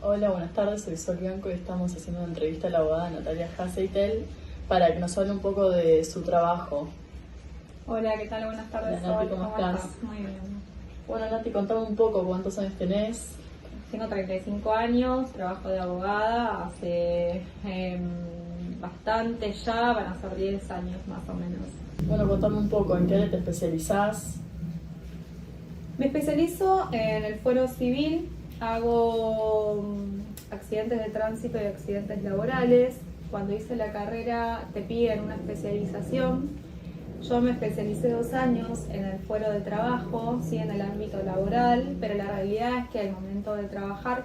Hola, buenas tardes, soy Sol Bianco y estamos haciendo una entrevista a la abogada Natalia Haseitel para que nos hable un poco de su trabajo. Hola, ¿qué tal? Buenas tardes. Hola, Nati, Sol. ¿cómo estás? Muy bien. Bueno, Nati, contame un poco cuántos años tenés. Tengo 35 años, trabajo de abogada hace bastante ya, van a ser 10 años más o menos. Bueno, contame un poco, ¿en qué área te especializás? Me especializo en el fuero civil, hago accidentes de tránsito y accidentes laborales. Cuando hice la carrera te piden una especialización. Yo me especialicé 2 años en el fuero de trabajo, sí, en el ámbito laboral, pero la realidad es que al momento de trabajar,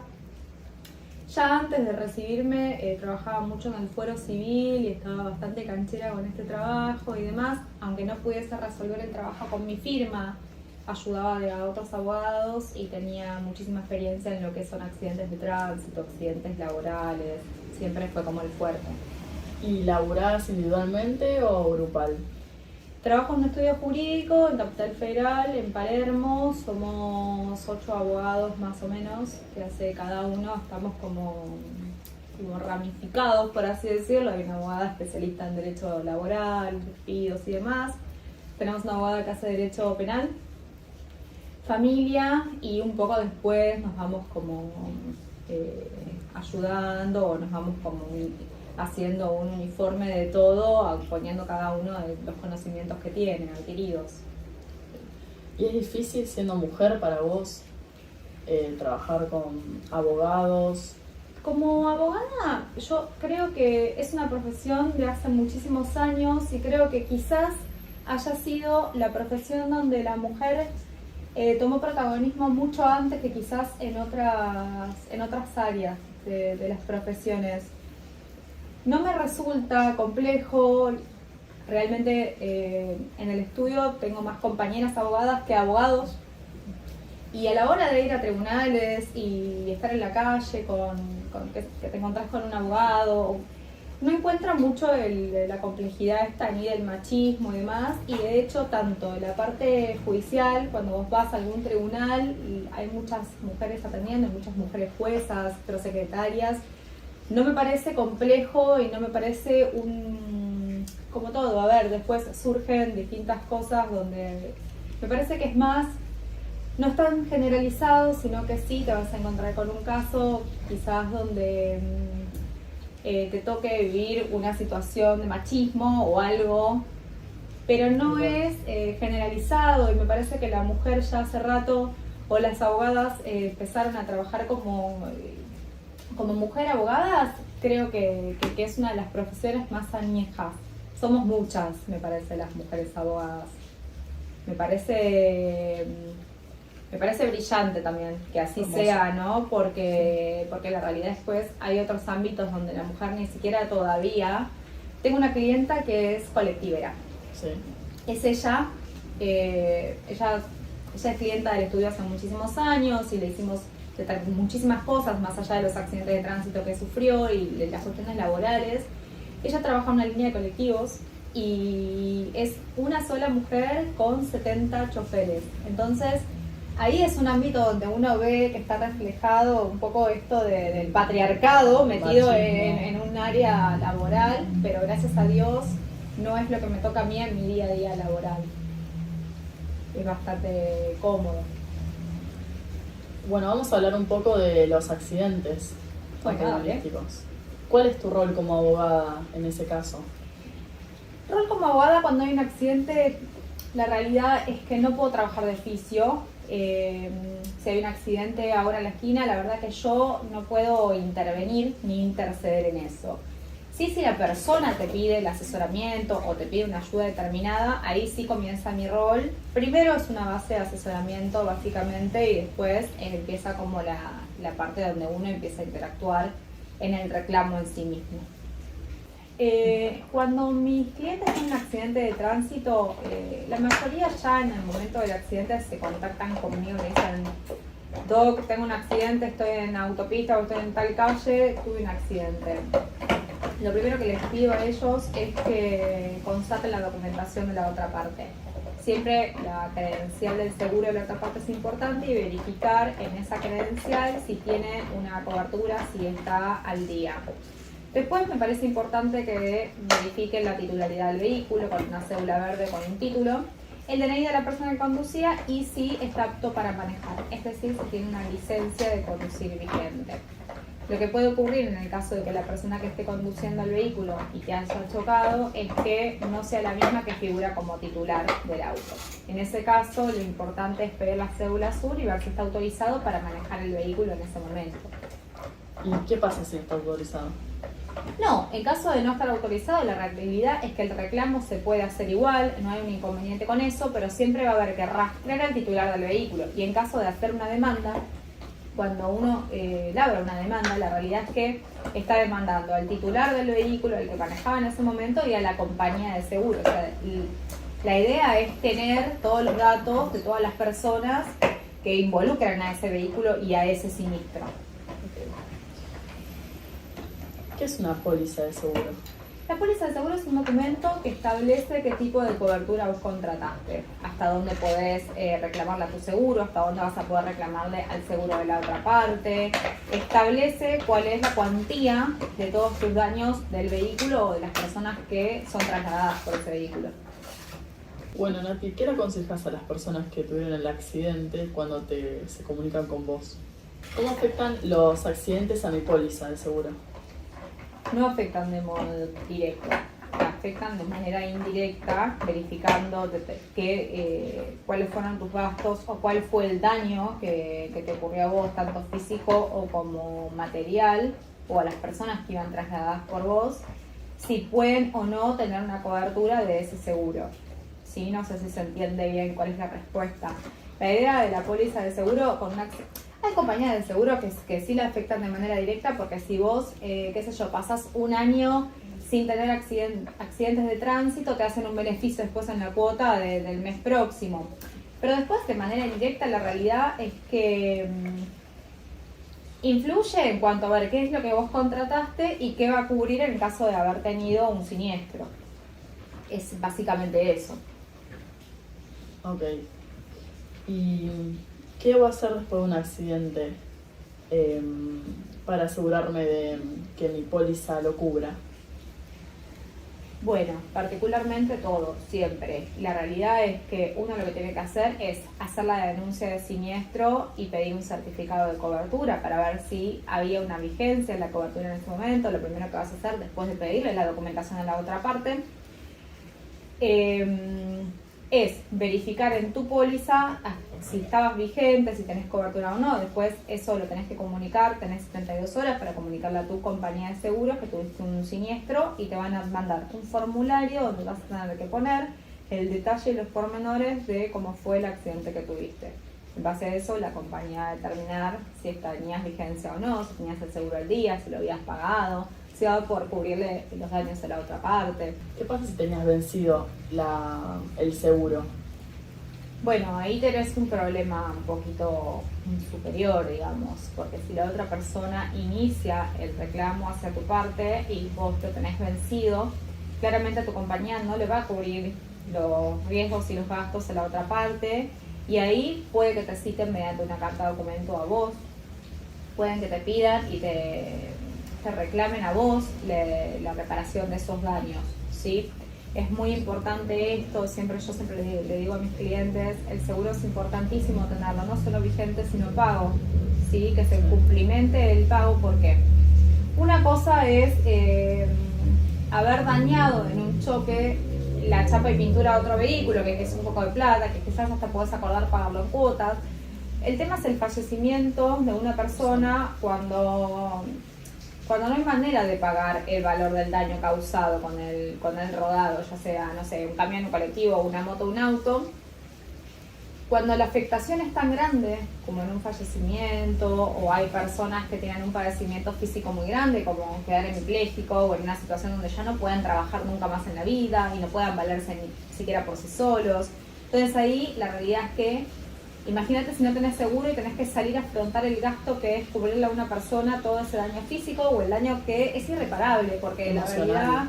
ya antes de recibirme, trabajaba mucho en el fuero civil y estaba bastante canchera con este trabajo y demás. Aunque no pudiese resolver el trabajo con mi firma, ayudaba a otros abogados y tenía muchísima experiencia en lo que son accidentes de tránsito, accidentes laborales, siempre fue como el fuerte. ¿Y laburás individualmente o grupal? Trabajo en un estudio jurídico en Capital Federal, en Palermo. Somos 8 abogados más o menos, que hace cada uno, estamos como ramificados, por así decirlo. Hay una abogada especialista en derecho laboral, despidos y demás. Tenemos una abogada que hace derecho penal, familia, y un poco después nos vamos como ayudando, o nos vamos como haciendo un uniforme de todo, poniendo cada uno de los conocimientos que tienen adquiridos. ¿Y es difícil siendo mujer para vos trabajar con abogados? Como abogada, yo creo que es una profesión de hace muchísimos años y creo que quizás haya sido la profesión donde la mujer tomó protagonismo mucho antes que quizás en otras áreas de las profesiones. No me resulta complejo, realmente en el estudio tengo más compañeras abogadas que abogados, y a la hora de ir a tribunales y estar en la calle que te encontrás con un abogado, no encuentro mucho la complejidad esta ni del machismo y demás. Y de hecho, tanto en la parte judicial, cuando vos vas a algún tribunal, hay muchas mujeres atendiendo, hay muchas mujeres juezas, prosecretarias. No me parece complejo y no me parece como todo. A ver, después surgen distintas cosas donde me parece que es más, no es tan generalizado, sino que sí te vas a encontrar con un caso quizás donde te toque vivir una situación de machismo o algo, pero no es generalizado. Y me parece que la mujer ya hace rato, o las abogadas empezaron a trabajar como mujer abogadas. Creo que es una de las profesiones más añejas. Somos muchas, me parece, las mujeres abogadas. Me parece brillante también que así Hermoso. sea, ¿no? Porque la realidad después hay otros ámbitos donde la mujer ni siquiera todavía. Tengo una clienta que es colectivera. Sí. Es ella es clienta del estudio hace muchísimos años y le hicimos muchísimas cosas más allá de los accidentes de tránsito que sufrió y las cuestiones laborales. Ella trabaja en una línea de colectivos y es una sola mujer con 70 choferes. Entonces, ahí es un ámbito donde uno ve que está reflejado un poco esto del patriarcado metido en un área laboral, pero gracias a Dios no es lo que me toca a mí en mi día a día laboral. Es bastante cómodo. Bueno, vamos a hablar un poco de los accidentes automovilísticos. ¿Cuál es tu rol como abogada en ese caso? Rol como abogada, cuando hay un accidente, la realidad es que no puedo trabajar de oficio. Si hay un accidente ahora en la esquina, la verdad que yo no puedo intervenir ni interceder en eso. Sí, si la persona te pide el asesoramiento o te pide una ayuda determinada, ahí sí comienza mi rol. Primero es una base de asesoramiento básicamente, y después empieza como la parte donde uno empieza a interactuar en el reclamo en sí mismo. Cuando mis clientes tienen un accidente de tránsito, la mayoría ya en el momento del accidente se contactan conmigo y me dicen: Doc, tengo un accidente, estoy en autopista o estoy en tal calle, tuve un accidente. Lo primero que les pido a ellos es que constaten la documentación de la otra parte. siempre la credencial del seguro de la otra parte es importante y verificar en esa credencial si tiene una cobertura, si está al día. Después me parece importante que verifiquen la titularidad del vehículo con una cédula verde con un título, el DNI de la persona que conducía y si está apto para manejar, es decir, si tiene una licencia de conducir vigente. Lo que puede ocurrir en el caso de que la persona que esté conduciendo el vehículo y que haya chocado es que no sea la misma que figura como titular del auto. En ese caso, lo importante es pedir la cédula azul y ver si está autorizado para manejar el vehículo en ese momento. ¿Y qué pasa si está autorizado? No, en caso de no estar autorizado, la realidad es que el reclamo se puede hacer igual, no hay un inconveniente con eso, pero siempre va a haber que rastrear al titular del vehículo. Y en caso de hacer una demanda, cuando uno labra una demanda, la realidad es que está demandando al titular del vehículo, al que manejaba en ese momento, y a la compañía de seguro. O sea, la idea es tener todos los datos de todas las personas que involucran a ese vehículo y a ese siniestro. ¿Qué es una póliza de seguro? La póliza de seguro es un documento que establece qué tipo de cobertura vos contrataste, hasta dónde podés reclamarle a tu seguro, hasta dónde vas a poder reclamarle al seguro de la otra parte, establece cuál es la cuantía de todos tus daños del vehículo o de las personas que son trasladadas por ese vehículo. Bueno, Nati, ¿qué le aconsejas a las personas que tuvieron el accidente cuando se comunican con vos? ¿Cómo afectan los accidentes a mi póliza de seguro? No afectan de modo directo, afectan de manera indirecta, verificando cuáles fueron tus gastos o cuál fue el daño que te ocurrió a vos, tanto físico o como material, o a las personas que iban trasladadas por vos, si pueden o no tener una cobertura de ese seguro. ¿Sí? No sé si se entiende bien cuál es la respuesta. La idea de la póliza de seguro con una... Hay compañías de seguro que sí la afectan de manera directa, porque si vos, pasás un año sin tener accidentes de tránsito, te hacen un beneficio después en la cuota del mes próximo. Pero después, de manera indirecta, la realidad es que influye en cuanto a ver qué es lo que vos contrataste y qué va a cubrir en caso de haber tenido un siniestro. Es básicamente eso. Ok. ¿Y qué voy a hacer después de un accidente para asegurarme de que mi póliza lo cubra? Bueno, particularmente todo, siempre. La realidad es que uno lo que tiene que hacer es hacer la denuncia de siniestro y pedir un certificado de cobertura para ver si había una vigencia en la cobertura en ese momento. Lo primero que vas a hacer después de pedirle la documentación a la otra parte es verificar en tu póliza si estabas vigente, si tenés cobertura o no. Después eso lo tenés que comunicar, tenés 72 horas para comunicarle a tu compañía de seguros que tuviste un siniestro y te van a mandar un formulario donde vas a tener que poner el detalle y los pormenores de cómo fue el accidente que tuviste. En base a eso, la compañía va a determinar si tenías vigencia o no, si tenías el seguro al día, si lo habías pagado, si va a poder cubrirle los daños a la otra parte. ¿Qué pasa si tenías vencido el seguro? Bueno, ahí tenés un problema un poquito superior, digamos, porque si la otra persona inicia el reclamo hacia tu parte y vos lo tenés vencido, claramente a tu compañía no le va a cubrir los riesgos y los gastos a la otra parte, y ahí puede que te citen mediante una carta de documento a vos, pueden que te pidan y te reclamen a vos la reparación de esos daños, ¿sí? Es muy importante esto, yo siempre le digo a mis clientes, el seguro es importantísimo tenerlo, no solo vigente, sino pago, ¿sí? Que se cumplimente el pago, porque una cosa es haber dañado en un choque la chapa y pintura de otro vehículo, que es un poco de plata, que quizás hasta podés acordar pagarlo en cuotas. El tema es el fallecimiento de una persona cuando no hay manera de pagar el valor del daño causado con el rodado, ya sea, no sé, un camión, un colectivo, una moto, un auto. Cuando la afectación es tan grande como en un fallecimiento, o hay personas que tienen un padecimiento físico muy grande, como quedar hemipléjico, o en una situación donde ya no pueden trabajar nunca más en la vida y no puedan valerse ni siquiera por sí solos. Entonces ahí la realidad es que, imagínate si no tenés seguro y tenés que salir a afrontar el gasto que es cubrirle a una persona todo ese daño físico o el daño que es irreparable, porque la realidad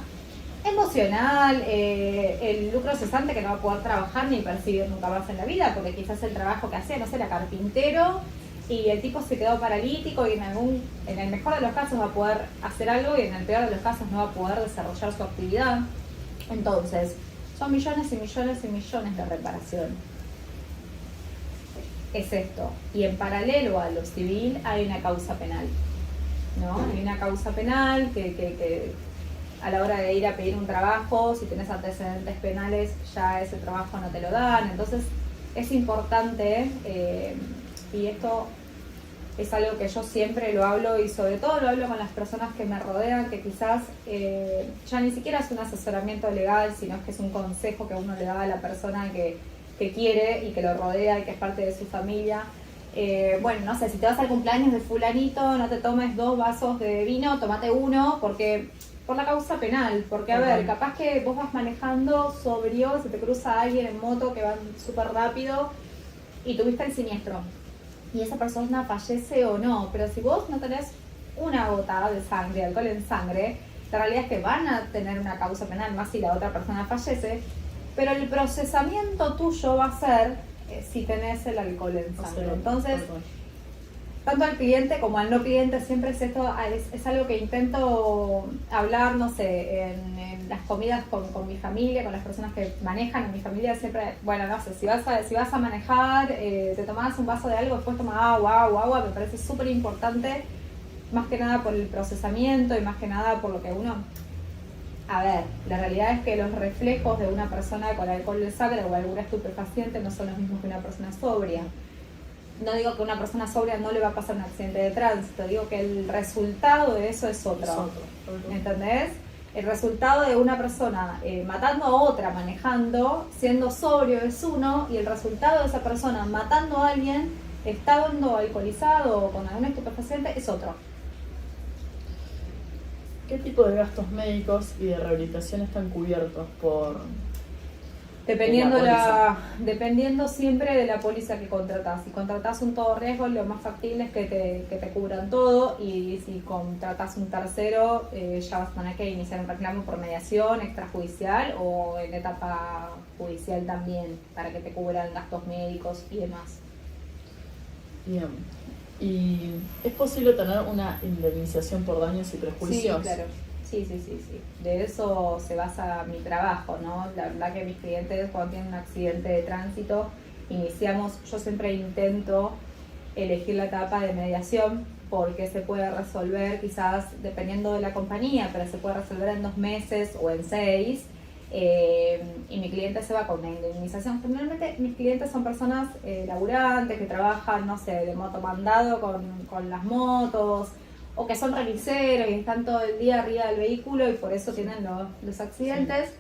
emocional, el lucro cesante que no va a poder trabajar ni percibir nunca más en la vida, porque quizás el trabajo que hacía, no sé, era carpintero y el tipo se quedó paralítico y en el mejor de los casos va a poder hacer algo y en el peor de los casos no va a poder desarrollar su actividad. Entonces, son millones y millones y millones de reparación. Es esto. Y en paralelo a lo civil hay una causa penal, ¿no? Hay una causa penal que a la hora de ir a pedir un trabajo, si tenés antecedentes penales, ya ese trabajo no te lo dan. Entonces, es importante, y esto es algo que yo siempre lo hablo y sobre todo lo hablo con las personas que me rodean, que quizás ya ni siquiera es un asesoramiento legal, sino que es un consejo que uno le da a la persona que quiere y que lo rodea y que es parte de su familia. Bueno, no sé, si te vas al cumpleaños de fulanito, no te tomes 2 vasos de vino, tómate uno, porque por la causa penal, porque a ver, capaz que vos vas manejando sobrio, se te cruza alguien en moto que va súper rápido y tuviste el siniestro y esa persona fallece o no, pero si vos no tenés una gota de sangre, alcohol en sangre, la realidad es que van a tener una causa penal, más si la otra persona fallece, pero el procesamiento tuyo va a ser si tenés el alcohol en sangre. Entonces, tanto al cliente como al no cliente siempre es esto, es algo que intento hablar, no sé, en las comidas con mi familia, con las personas que manejan en mi familia, siempre, bueno, no sé, si vas a manejar, te tomás un vaso de algo, después tomas agua, me parece súper importante, más que nada por el procesamiento y más que nada por lo que uno... A ver, la realidad es que los reflejos de una persona con alcohol en sangre o alguna estupefaciente no son los mismos que una persona sobria. No digo que a una persona sobria no le va a pasar un accidente de tránsito, digo que el resultado de eso es otro. ¿Entendés? El resultado de una persona matando a otra manejando, siendo sobrio es uno, y el resultado de esa persona matando a alguien, estando alcoholizado o con algún estupefaciente, es otro. ¿Qué tipo de gastos médicos y de rehabilitación están cubiertos por...? Dependiendo siempre de la póliza que contratás. Si contratás un todo riesgo, lo más factible es que te cubran todo, y si contratás un tercero, ya vas a tener que iniciar un reclamo por mediación extrajudicial o en etapa judicial también, para que te cubran gastos médicos y demás. Bien. ¿Y es posible tener una indemnización por daños y prejuicios? Sí, claro. Sí. De eso se basa mi trabajo, ¿no? La verdad que mis clientes, cuando tienen un accidente de tránsito, yo siempre intento elegir la etapa de mediación, porque se puede resolver quizás dependiendo de la compañía, pero se puede resolver en 2 meses o en 6, y mi cliente se va con una indemnización. Generalmente mis clientes son personas laburantes que trabajan, no sé, de motomandado con las motos, o que son remiseros y están todo el día arriba del vehículo y por eso tienen los accidentes.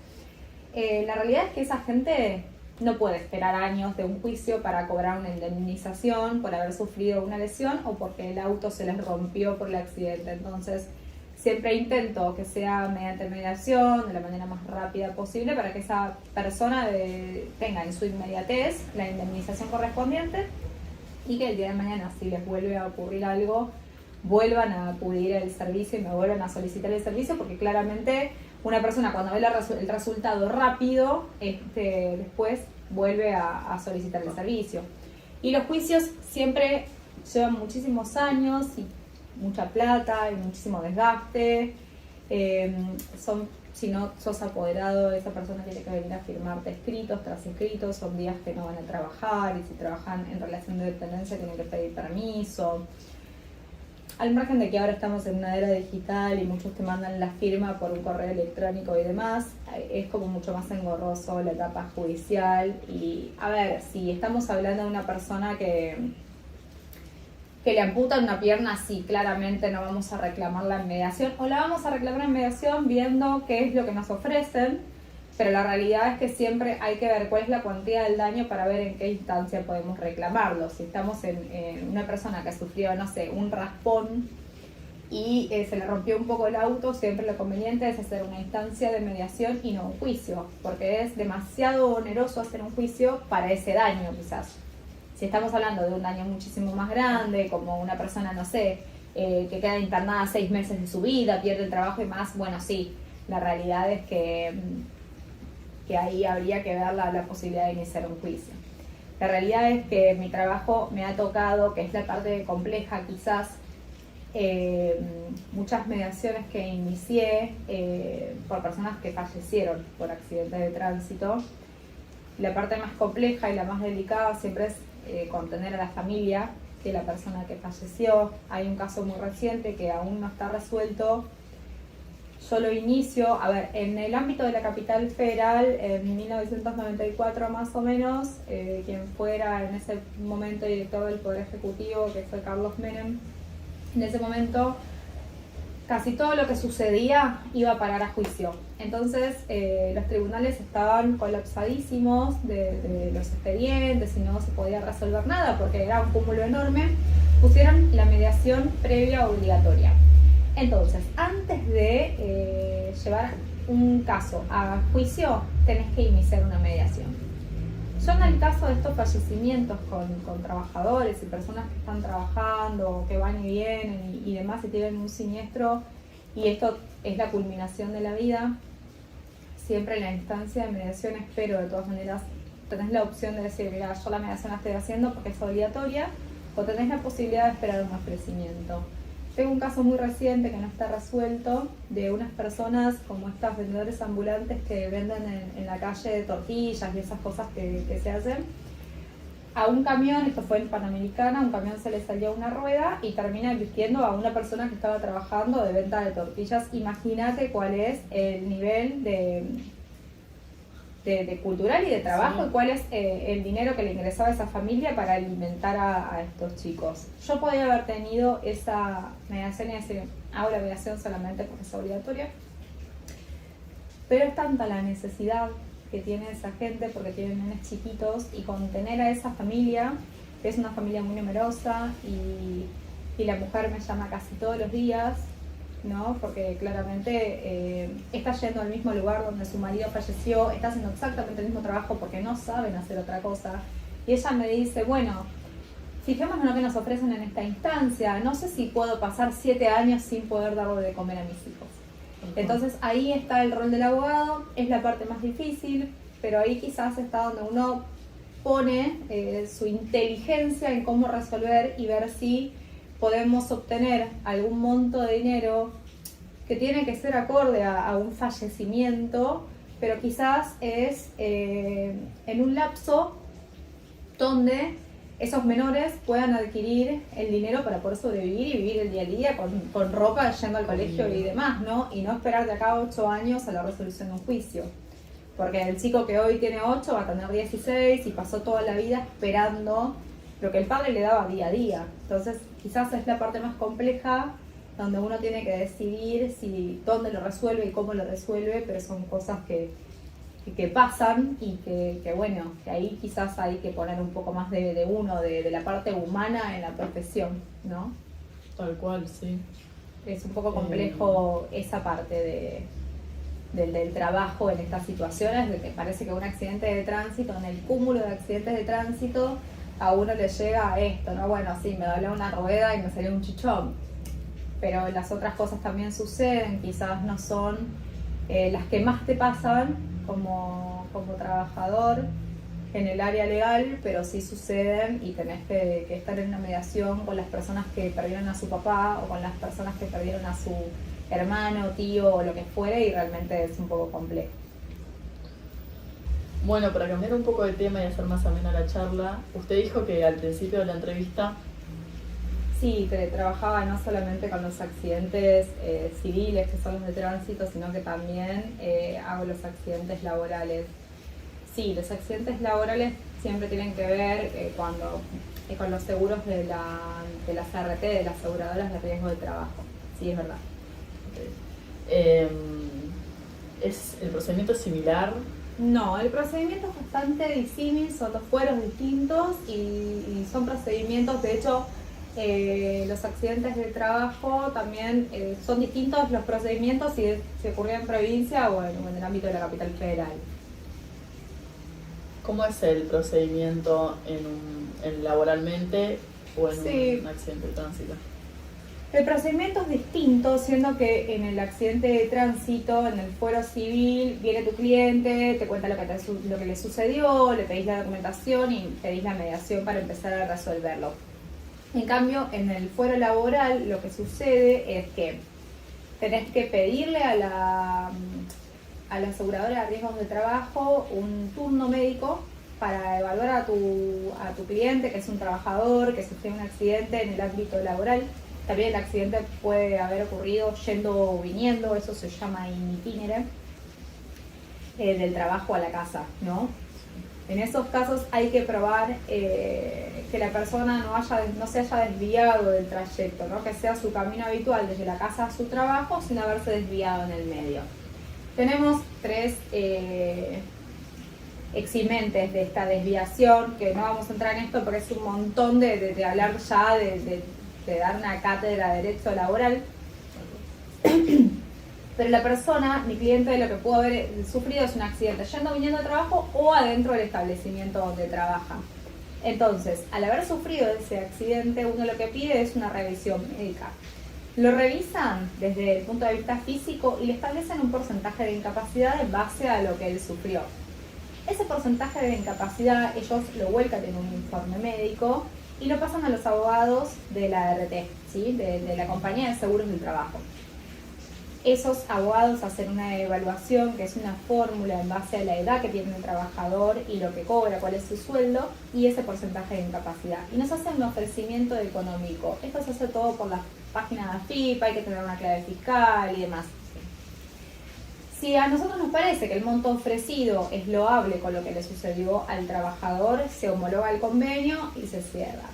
La realidad es que esa gente no puede esperar años de un juicio para cobrar una indemnización por haber sufrido una lesión o porque el auto se les rompió por el accidente. Entonces, siempre intento que sea mediante mediación, de la manera más rápida posible, para que esa persona tenga en su inmediatez la indemnización correspondiente y que el día de mañana, si les vuelve a ocurrir algo, vuelvan a acudir al servicio y me vuelvan a solicitar el servicio, porque claramente una persona cuando ve el resultado rápido, después vuelve a solicitar el servicio. Y los juicios siempre llevan muchísimos años y mucha plata y muchísimo desgaste. Si no sos apoderado, esa persona tiene que venir a firmarte escritos tras escritos, son días que no van a trabajar, y si trabajan en relación de dependencia tienen que pedir permiso. Al margen de que ahora estamos en una era digital y muchos te mandan la firma por un correo electrónico y demás, es como mucho más engorroso la etapa judicial. Y a ver, si estamos hablando de una persona que le amputan una pierna, sí, claramente no vamos a reclamarla en mediación, o la vamos a reclamar en mediación viendo qué es lo que nos ofrecen, pero la realidad es que siempre hay que ver cuál es la cuantía del daño para ver en qué instancia podemos reclamarlo. Si estamos en una persona que sufrió, no sé, un raspón y se le rompió un poco el auto, siempre lo conveniente es hacer una instancia de mediación y no un juicio, porque es demasiado oneroso hacer un juicio para ese daño quizás. Si estamos hablando de un daño muchísimo más grande, como una persona, no sé, que queda internada 6 meses de su vida, pierde el trabajo y más, bueno, sí, La realidad es que ahí habría que ver la posibilidad de iniciar un juicio. La realidad es que mi trabajo me ha tocado, que es la parte compleja quizás, muchas mediaciones que inicié por personas que fallecieron por accidentes de tránsito. La parte más compleja y la más delicada siempre es contener a la familia de la persona que falleció. Hay un caso muy reciente que aún no está resuelto. Yo lo inicio, a ver, en el ámbito de la capital federal, en 1994 más o menos, quien fuera en ese momento director del Poder Ejecutivo, que fue Carlos Menem, en ese momento casi todo lo que sucedía iba a parar a juicio. Entonces los tribunales estaban colapsadísimos de los expedientes y no se podía resolver nada porque era un cúmulo enorme. Pusieron la mediación previa obligatoria. Entonces, antes de llevar un caso a juicio, tenés que iniciar una mediación. Yo en el caso de estos fallecimientos con trabajadores y personas que están trabajando, que van y vienen y demás y tienen un siniestro, y esto es la culminación de la vida, siempre en la instancia de mediación espero de todas maneras, tenés la opción de decir, mira, yo la mediación la estoy haciendo porque es obligatoria, o tenés la posibilidad de esperar un ofrecimiento. Tengo un caso muy reciente que no está resuelto de unas personas como estas vendedores ambulantes que venden en la calle tortillas y esas cosas que se hacen. A un camión, esto fue en Panamericana, a un camión se le salió una rueda y termina vistiendo a una persona que estaba trabajando de venta de tortillas. Imagínate cuál es el nivel de cultural y de trabajo, sí, y cuál es el dinero que le ingresaba a esa familia para alimentar a estos chicos. Yo podía haber tenido esa mediación y decir, hago la mediación solamente porque es obligatoria, pero es tanta la necesidad que tiene esa gente porque tienen nenes chiquitos, y contener a esa familia, que es una familia muy numerosa, y la mujer me llama casi todos los días, ¿no? Porque claramente está yendo al mismo lugar donde su marido falleció, está haciendo exactamente el mismo trabajo porque no saben hacer otra cosa. Y ella me dice, bueno, fijémonos en lo que nos ofrecen en esta instancia, no sé si puedo pasar 7 años sin poder darle de comer a mis hijos. Entonces ahí está el rol del abogado, es la parte más difícil, pero ahí quizás está donde uno pone su inteligencia en cómo resolver y ver si podemos obtener algún monto de dinero que tiene que ser acorde a un fallecimiento, pero quizás es en un lapso donde esos menores puedan adquirir el dinero para poder sobrevivir y vivir el día a día con ropa, yendo al colegio y demás, ¿no? Y no esperar de acá a 8 años a la resolución de un juicio. Porque el chico que hoy tiene 8 va a tener 16 y pasó toda la vida esperando lo que el padre le daba día a día. Entonces, quizás es la parte más compleja donde uno tiene que decidir dónde lo resuelve y cómo lo resuelve, pero son cosas que pasan y que bueno, que ahí quizás hay que poner un poco más de la parte humana en la profesión, ¿no? Tal cual, sí. Es un poco complejo esa parte del trabajo en estas situaciones, de que parece que un accidente de tránsito, en el cúmulo de accidentes de tránsito, a uno le llega a esto, ¿no? Bueno, sí, me dobló una rueda y me salió un chichón, pero las otras cosas también suceden, quizás no son las que más te pasan como trabajador en el área legal, pero sí suceden y tenés que estar en una mediación con las personas que perdieron a su papá o con las personas que perdieron a su hermano, tío o lo que fuere, y realmente es un poco complejo. Bueno, para cambiar un poco de tema y hacer más amena la charla, usted dijo que al principio de la entrevista... Sí, que trabajaba no solamente con los accidentes civiles, que son los de tránsito, sino que también hago los accidentes laborales. Sí, los accidentes laborales siempre tienen que ver con los seguros de las ART, de las aseguradoras de riesgo de trabajo. Sí, es verdad. Okay. ¿Es el procedimiento similar? No, el procedimiento es bastante disímil, son 2 fueros distintos y son procedimientos, de hecho, los accidentes de trabajo también son distintos los procedimientos si ocurre en provincia o en el ámbito de la capital federal. ¿Cómo es el procedimiento en laboralmente o en un accidente de tránsito? El procedimiento es distinto, siendo que en el accidente de tránsito, en el fuero civil, viene tu cliente, te cuenta lo que le sucedió, le pedís la documentación y pedís la mediación para empezar a resolverlo. En cambio, en el fuero laboral lo que sucede es que tenés que pedirle a la aseguradora de riesgos de trabajo un turno médico para evaluar a tu cliente, que es un trabajador que sufrió un accidente en el ámbito laboral. También el accidente puede haber ocurrido yendo o viniendo, eso se llama in itinere, del trabajo a la casa, ¿no? En esos casos hay que probar que la persona no se haya desviado del trayecto, ¿no? Que sea su camino habitual desde la casa a su trabajo sin haberse desviado en el medio. Tenemos 3 eximentes de esta desviación, que no vamos a entrar en esto porque es un montón de hablar ya de dar una cátedra de derecho laboral. Pero la persona, mi cliente, lo que pudo haber sufrido es un accidente yendo o viniendo de trabajo o adentro del establecimiento donde trabaja. Entonces, al haber sufrido ese accidente, uno lo que pide es una revisión médica. Lo revisan desde el punto de vista físico y le establecen un porcentaje de incapacidad en base a lo que él sufrió. Ese porcentaje de incapacidad ellos lo vuelcan en un informe médico y lo pasan a los abogados de la ART, ¿sí? de la compañía de seguros del trabajo. Esos abogados hacen una evaluación, que es una fórmula en base a la edad que tiene el trabajador y lo que cobra, cuál es su sueldo y ese porcentaje de incapacidad. Y nos hacen un ofrecimiento económico. Esto se hace todo por la página de AFIP, hay que tener una clave fiscal y demás. Si a nosotros nos parece que el monto ofrecido es loable con lo que le sucedió al trabajador, se homologa el convenio y se cierra.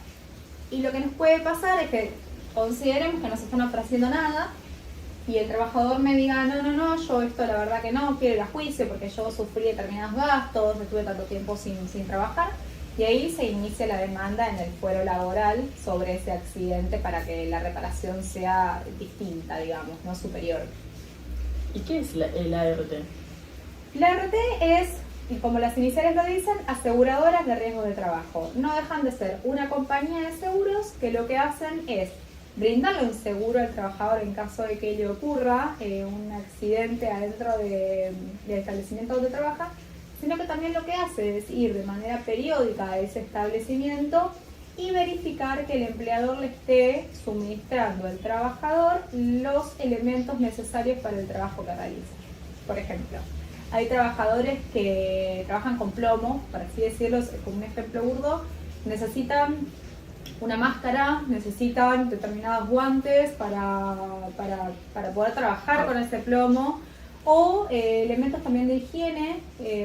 Y lo que nos puede pasar es que consideremos que no se están ofreciendo nada y el trabajador me diga, no, yo esto la verdad que no, quiero ir a juicio porque yo sufrí determinados gastos, estuve tanto tiempo sin trabajar, y ahí se inicia la demanda en el fuero laboral sobre ese accidente para que la reparación sea distinta, digamos, no superior. ¿Y qué es el ART? La ART es, y como las iniciales lo dicen, aseguradoras de riesgos de trabajo. No dejan de ser una compañía de seguros que lo que hacen es brindarle un seguro al trabajador en caso de que le ocurra un accidente adentro del establecimiento donde trabaja, sino que también lo que hace es ir de manera periódica a ese establecimiento y verificar que el empleador le esté suministrando al trabajador los elementos necesarios para el trabajo que realiza. Por ejemplo, hay trabajadores que trabajan con plomo, por así decirlo, como un ejemplo burdo, necesitan una máscara, necesitan determinados guantes para poder trabajar con ese plomo, o elementos también de higiene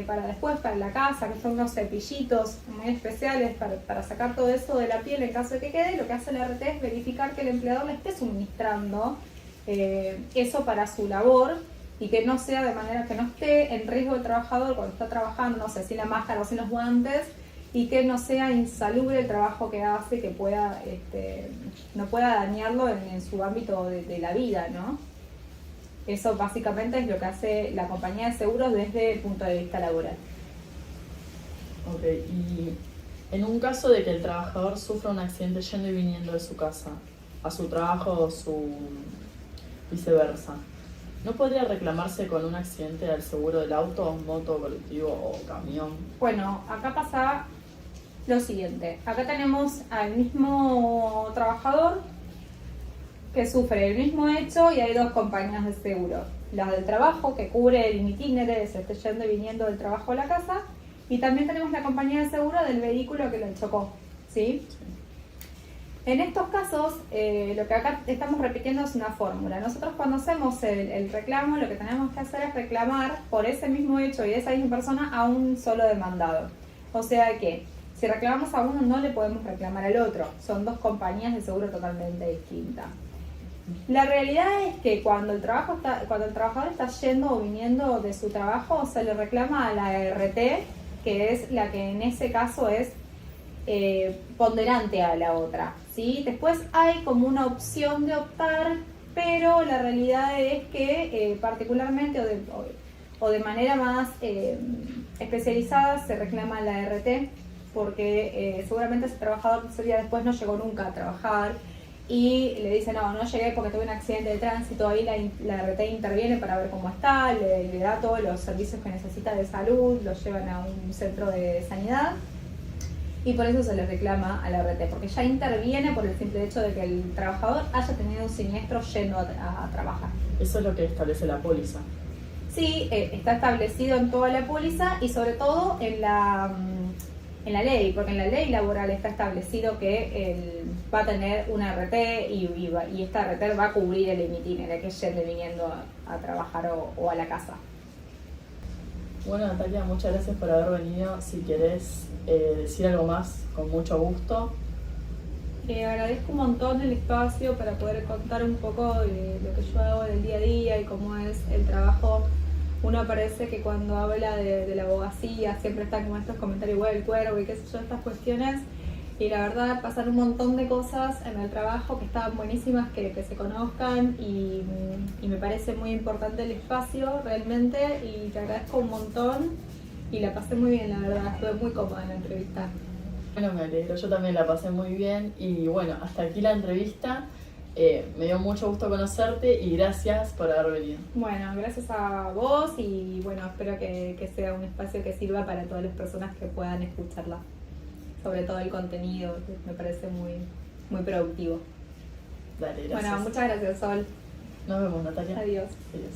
para después, para la casa, que son unos cepillitos muy especiales para sacar todo eso de la piel en caso de que quede. Lo que hace la RT es verificar que el empleador le esté suministrando eso para su labor y que no sea de manera que no esté en riesgo el trabajador cuando está trabajando, no sé, sin la máscara o sin los guantes, y que no sea insalubre el trabajo que hace, que pueda no pueda dañarlo en su ámbito de la vida, ¿no? Eso básicamente es lo que hace la compañía de seguros desde el punto de vista laboral. Ok, y en un caso de que el trabajador sufra un accidente yendo y viniendo de su casa a su trabajo o su viceversa, ¿no podría reclamarse con un accidente al seguro del auto, moto, colectivo o camión? Bueno, acá pasa lo siguiente. Acá tenemos al mismo trabajador que sufre el mismo hecho y hay dos compañías de seguro. La del trabajo, que cubre el itinere, se esté yendo y viniendo del trabajo a la casa, y también tenemos la compañía de seguro del vehículo que lo chocó, ¿sí? En estos casos, lo que acá estamos repitiendo es una fórmula. Nosotros cuando hacemos el reclamo, lo que tenemos que hacer es reclamar por ese mismo hecho y esa misma persona a un solo demandado. O sea que, si reclamamos a uno, no le podemos reclamar al otro. Son dos compañías de seguro totalmente distintas. La realidad es que cuando el trabajador está yendo o viniendo de su trabajo, se le reclama a la ART, que es la que en ese caso es ponderante a la otra, ¿sí? Después hay como una opción de optar, pero la realidad es que particularmente o de manera más especializada se reclama a la ART, porque seguramente ese trabajador ese día después no llegó nunca a trabajar y le dice no llegué porque tuve un accidente de tránsito, ahí la RT interviene para ver cómo está, le da todos los servicios que necesita de salud, lo llevan a un centro de sanidad y por eso se le reclama a la RT, porque ya interviene por el simple hecho de que el trabajador haya tenido un siniestro yendo a trabajar. Eso es lo que establece la póliza. Sí, está establecido en toda la póliza y sobre todo en la ley, porque en la ley laboral está establecido que él va a tener una RT y esta RT va a cubrir el itinerario que yendo viniendo a trabajar o a la casa. Bueno, Natalia, muchas gracias por haber venido. Si querés decir algo más, con mucho gusto. Agradezco un montón el espacio para poder contar un poco de lo que yo hago del día a día y cómo es el trabajo. Uno parece que cuando habla de la abogacía siempre está como estos comentarios igual el cuervo y qué sé yo, estas cuestiones. Y la verdad pasan un montón de cosas en el trabajo que estaban buenísimas que se conozcan y me parece muy importante el espacio realmente y te agradezco un montón y la pasé muy bien, la verdad, estuve muy cómoda en la entrevista. Bueno, me alegro, yo también la pasé muy bien y bueno, hasta aquí la entrevista. Me dio mucho gusto conocerte y gracias por haber venido. Bueno, gracias a vos y bueno, espero que sea un espacio que sirva para todas las personas que puedan escucharla. Sobre todo el contenido, que me parece muy productivo. Dale, gracias. Bueno, muchas gracias, Sol. Nos vemos, Natalia. Adiós. Adiós.